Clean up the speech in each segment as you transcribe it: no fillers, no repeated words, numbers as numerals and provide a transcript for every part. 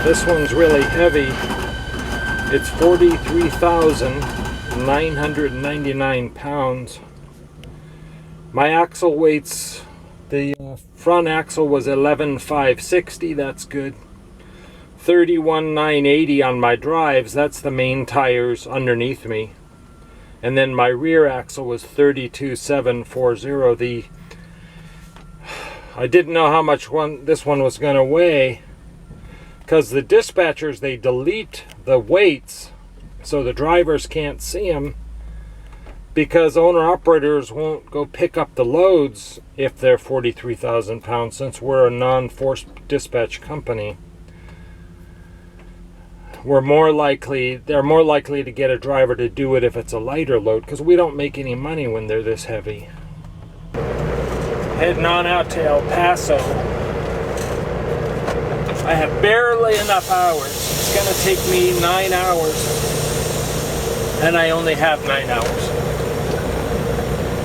this one's really heavy. It's 43,999 pounds. My axle weights, the front axle was 11,560, that's good. 31,980 on my drives, that's the main tires underneath me. And then my rear axle was 32,740. I didn't know how much this one was going to weigh, because the dispatchers, they delete the weights so the drivers can't see them, because owner-operators won't go pick up the loads if they're 43,000 pounds, since we're a non-forced dispatch company. They're more likely to get a driver to do it if it's a lighter load, because we don't make any money when they're this heavy. Heading on out to El Paso. I have barely enough hours. It's going to take me 9 hours, and I only have 9 hours.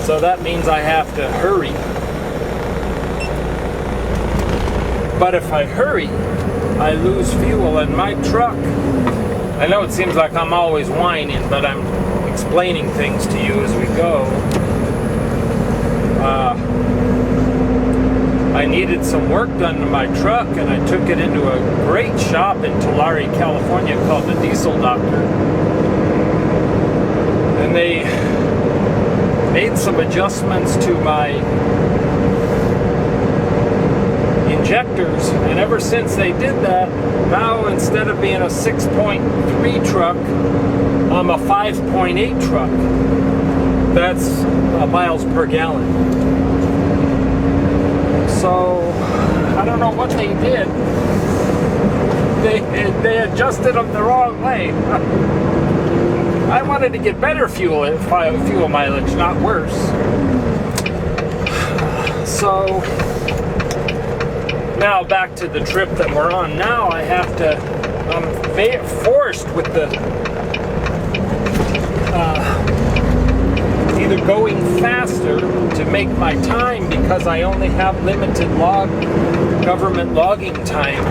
So that means I have to hurry. But if I hurry, I lose fuel in my truck. I know it seems like I'm always whining, but I'm explaining things to you as we go. I needed some work done to my truck, and I took it into a great shop in Tulare, California called the Diesel Doctor. And they made some adjustments to my injectors, and ever since they did that, now instead of being a 6.3 truck, I'm a 5.8 truck. That's miles per gallon. So I don't know what they did. They adjusted them the wrong way. I wanted to get better fuel mileage, not worse. So now back to the trip that we're on now. I'm forced with the either going faster to make my time, because I only have limited government logging time,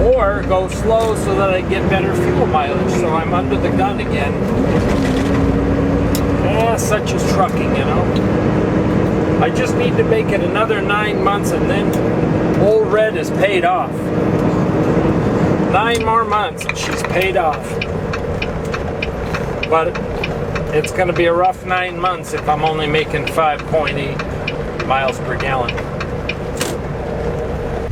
or go slow so that I get better fuel mileage. So I'm under the gun again. Such is trucking, you know. I just need to make it another 9 months, and then Old Red is paid off. 9 more months and she's paid off. But it's going to be a rough 9 months if I'm only making 5.8 miles per gallon.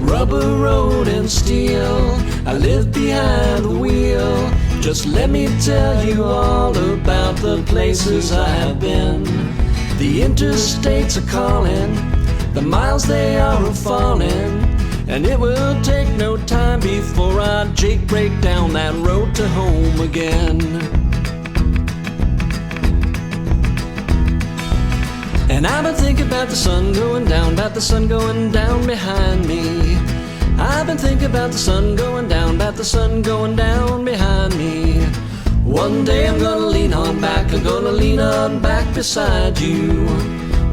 Rubber road and steel, I live behind the wheel. Just let me tell you all about the places I have been. The interstates are calling, the miles they are falling, and it will take no time before I jake break down that road to home again. And I've been thinking about the sun going down, about the sun going down behind me. I've been thinking about the sun going down, about the sun going down behind me. One day I'm gonna lean on back, I'm gonna lean on back beside you.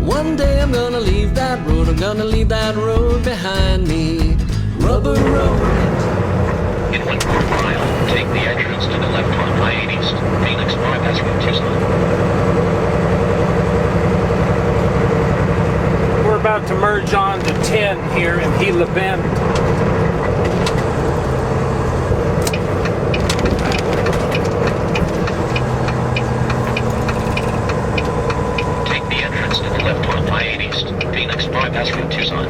One day I'm gonna leave that road, I'm gonna leave that road behind me. Rubber road. In 1 quarter mile, take the entrance to the left on I-8 East, Phoenix bypass route Tucson. We're about to merge on to 10 here in Gila Bend. Take the entrance to the left on I-8 East, Phoenix bypass route Tucson.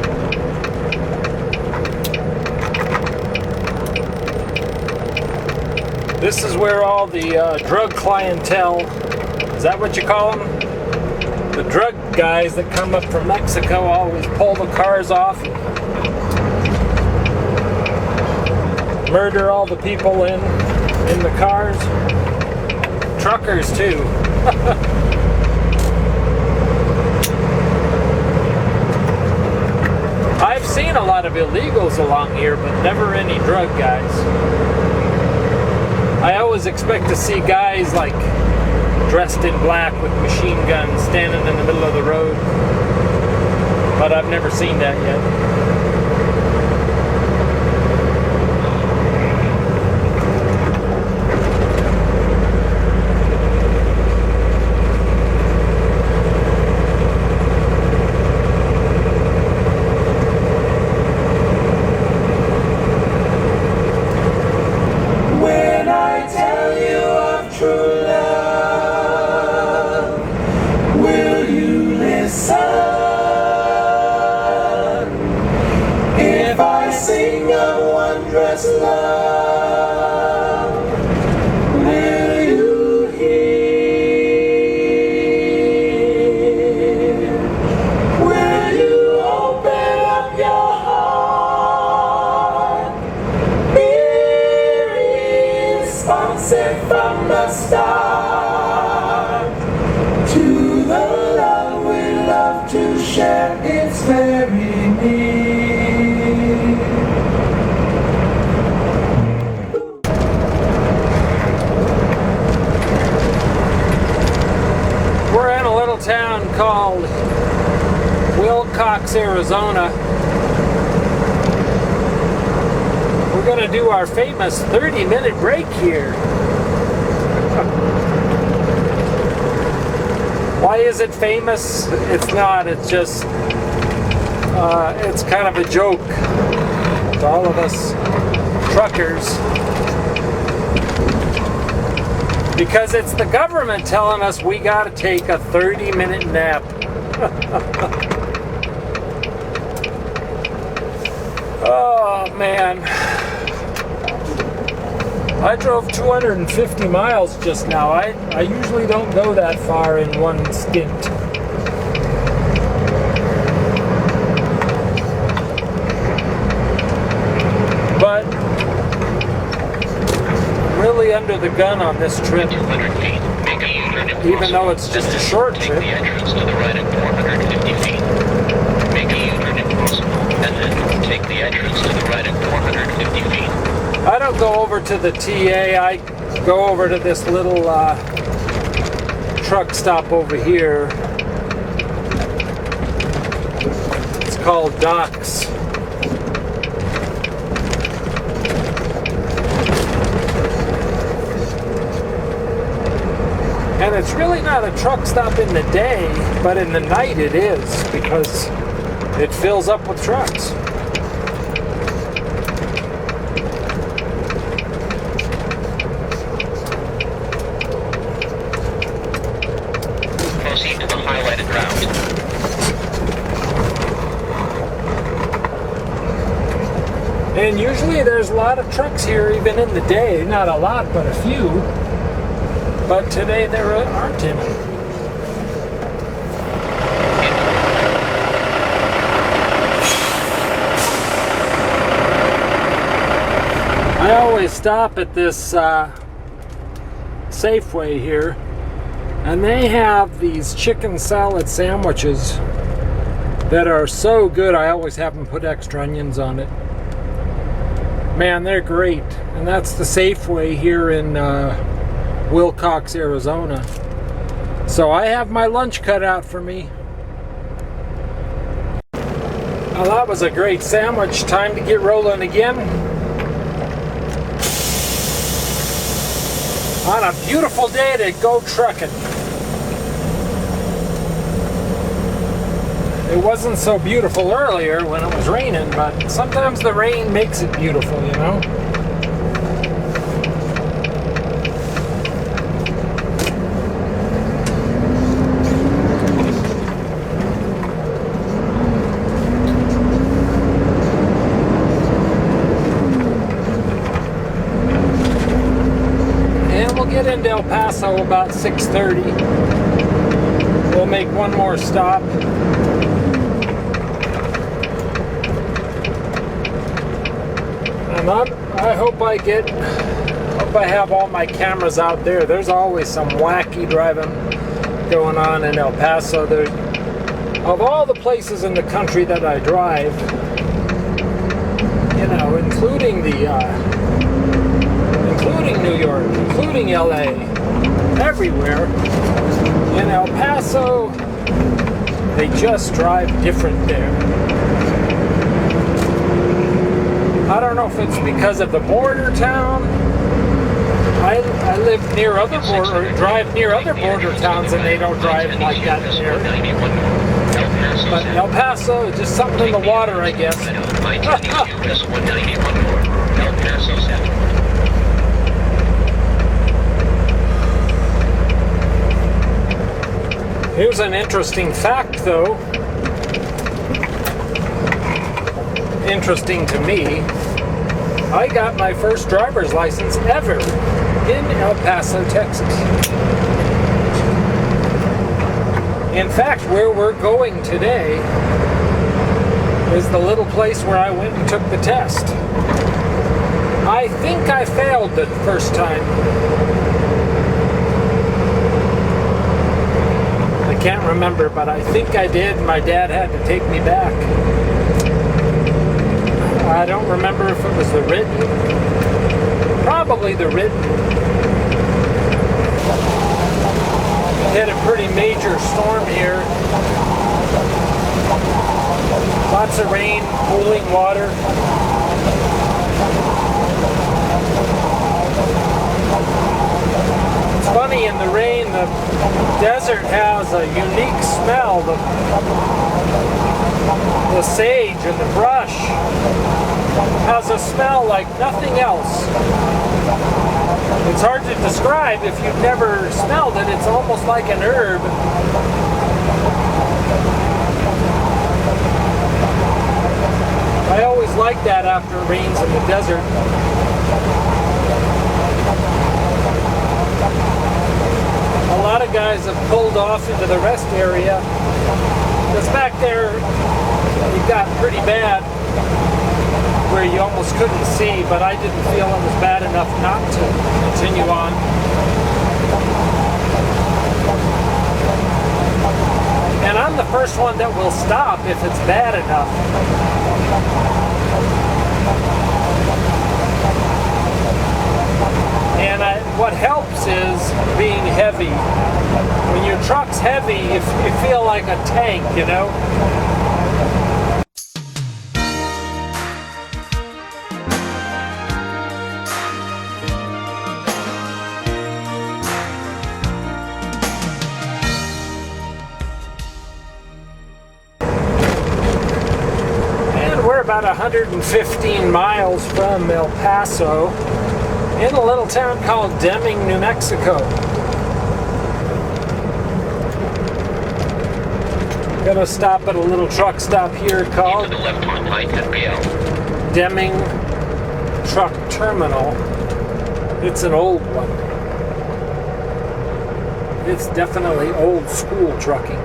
This is where all the drug clientele, is that what you call them? The drug guys that come up from Mexico always pull the cars off, murder all the people in the cars. Truckers too. I've seen a lot of illegals along here, but never any drug guys. I always expect to see guys like dressed in black with machine guns standing in the middle of the road, but I've never seen that yet. town called Wilcox, Arizona. We're going to do our famous 30-minute break here. Why is it famous? It's not. It's just, it's kind of a joke to all of us truckers. Because it's the government telling us we got to take a 30-minute nap. Oh, man. I drove 250 miles just now. I usually don't go that far in one stint. But really under the gun on this trip. 200 feet. Make a U-turn if Even though it's just a short Take trip. the entrance to the right at 450 feet. Make a U-turn if possible, and then take the entrance to the right at 450 feet. I don't go over to the TA. I go over to this little truck stop over here. It's called Docks. And it's really not a truck stop in the day, but in the night it is, because it fills up with trucks. Proceed to the highlighted route. And usually there's a lot of trucks here even in the day. Not a lot, but a few. But today there aren't any. I always stop at this Safeway here, and they have these chicken salad sandwiches that are so good. I always have them put extra onions on it. Man, they're great. And that's the Safeway here in Wilcox, Arizona. So I have my lunch cut out for me. Well, that was a great sandwich. Time to get rolling again. On a beautiful day to go trucking. It wasn't so beautiful earlier when it was raining, but sometimes the rain makes it beautiful, you know? And we'll get into El Paso about 6:30. We'll make one more stop. And I hope I have all my cameras out there. There's always some wacky driving going on in El Paso. Of all the places in the country that I drive, you know, including New York, including LA, everywhere, in El Paso, they just drive different there. I don't know if it's because of the border town. I live near other drive near other border towns, and they don't drive like that there. But El Paso is just something in the water, I guess. Here's an interesting fact, though. Interesting to me. I got my first driver's license ever in El Paso, Texas. In fact, where we're going today is the little place where I went and took the test. I think I failed the first time. I can't remember, but I think I did. My dad had to take me back. I don't remember if it was the written. Probably the written. hit a pretty major storm here. Lots of rain, cooling water. It's funny, in the rain, the desert has a unique smell. The sage and the brush has a smell like nothing else. It's hard to describe if you've never smelled it. It's almost like an herb. I always like that after it rains in the desert. A lot of guys have pulled off into the rest area, because back there it got pretty bad where you almost couldn't see, but I didn't feel it was bad enough not to continue on. And I'm the first one that will stop if it's bad enough. And what helps is being heavy. When your truck's heavy, you feel like a tank, you know? About 115 miles from El Paso in a little town called Deming, New Mexico. Gonna stop at a little truck stop here called Deming Truck Terminal. It's an old one. It's definitely old school trucking.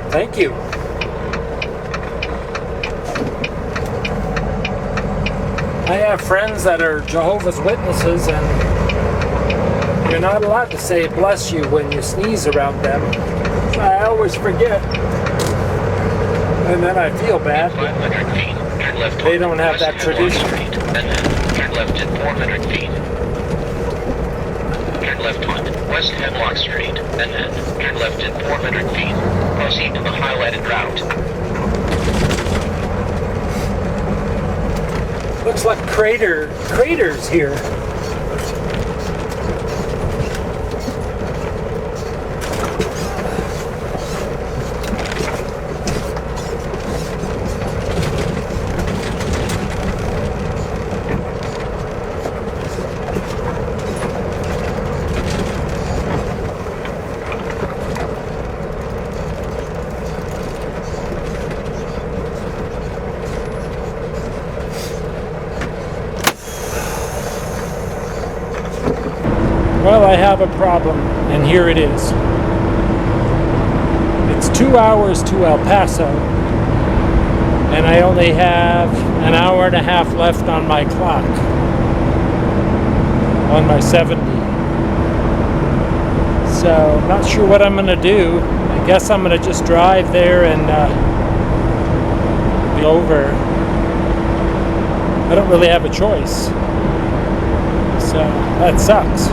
Thank you. I have friends that are Jehovah's Witnesses, and you're not allowed to say bless you when you sneeze around them. I always forget. And then I feel bad. 500 feet, turn left. They don't have that tradition. Street, and then turn left at 400 feet. Turn left on West Hemlock Street, and then turn left at 400 feet. Proceed to the highlighted route. Looks like craters here. Well, I have a problem, and here it is. It's 2 hours to El Paso, and I only have an hour and a half left on my clock, on my 70. So, not sure what I'm going to do. I guess I'm going to just drive there and be over. I don't really have a choice. So, that sucks.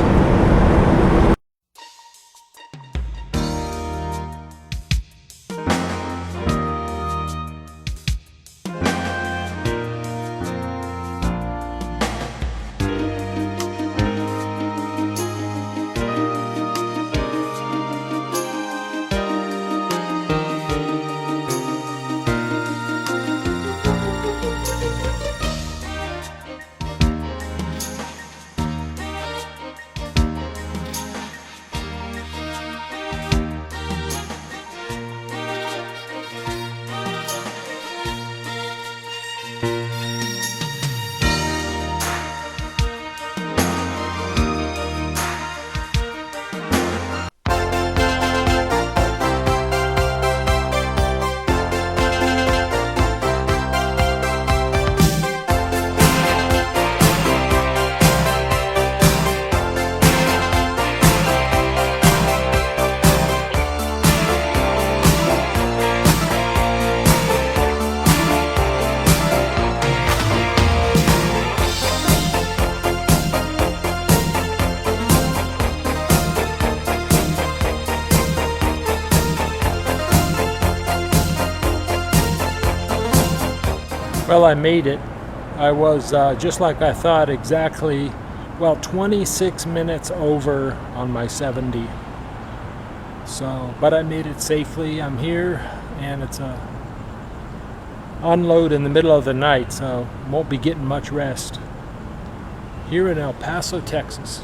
Well, I made it. I was just like I thought, exactly, well, 26 minutes over on my 70. So, but I made it safely. I'm here, and it's a unload in the middle of the night, so won't be getting much rest. Here in El Paso, Texas.